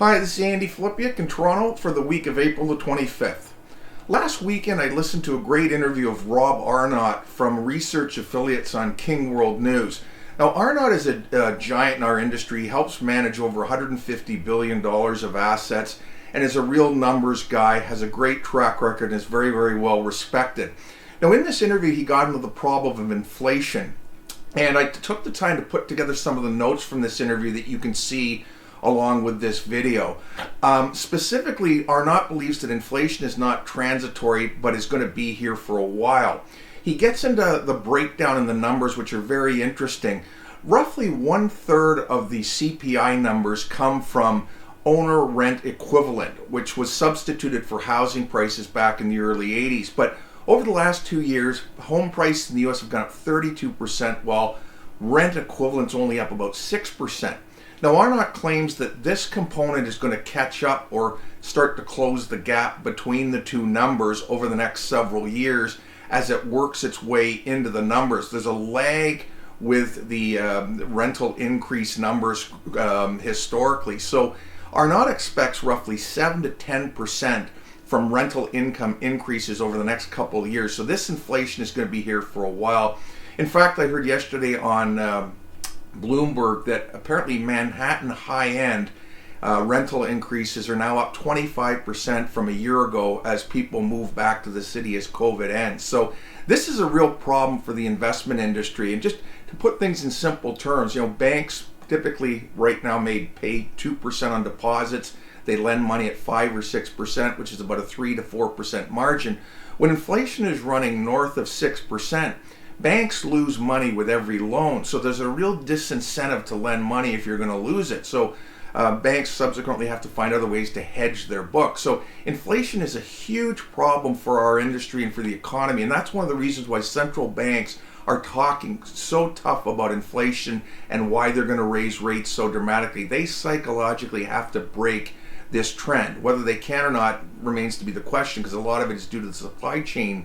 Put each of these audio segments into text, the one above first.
Hi, this is Andy Filipiuk in Toronto for the week of April the 25th. Last weekend I listened to a great interview of Rob Arnott from Research Affiliates on King World News. Now, Arnott is a giant in our industry. He helps manage over $150 billion of assets and is a real numbers guy, has a great track record, and is very, very well respected. Now, in this interview, he got into the problem of inflation. And I took the time to put together some of the notes from this interview that you can see along with this video. Specifically, Arnott believes that inflation is not transitory, but is going to be here for a while. He gets into the breakdown in the numbers, which are very interesting. Roughly 1/3 of the CPI numbers come from owner rent equivalent, which was substituted for housing prices back in the early 80s. But over the last 2 years, home prices in the US have gone up 32%, while rent equivalent's only up about 6%. Now, Arnott claims that this component is going to catch up or start to close the gap between the two numbers over the next several years as it works its way into the numbers. There's a lag with the rental increase numbers historically. So Arnott expects roughly 7 to 10% from rental income increases over the next couple of years. So this inflation is going to be here for a while. In fact, I heard yesterday on Bloomberg that apparently Manhattan high-end rental increases are now up 25% from a year ago as people move back to the city as COVID ends. So this is a real problem for the investment industry. And just to put things in simple terms, banks typically right now pay 2% on deposits. They lend money at 5 or 6%, which is about a 3 to 4% margin. When inflation is running north of 6%, banks lose money with every loan. So there's a real disincentive to lend money if you're going to lose it. So banks subsequently have to find other ways to hedge their book. So inflation is a huge problem for our industry and for the economy. And that's one of the reasons why central banks are talking so tough about inflation and why they're going to raise rates so dramatically. They psychologically have to break this trend. Whether they can or not remains to be the question, because a lot of it is due to the supply chain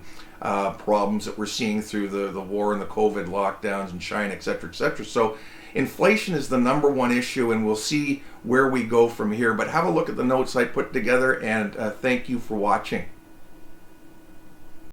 problems that we're seeing through the war and the COVID lockdowns in China, et cetera, et cetera. So inflation is the number one issue, and we'll see where we go from here. But have a look at the notes I put together, and thank you for watching.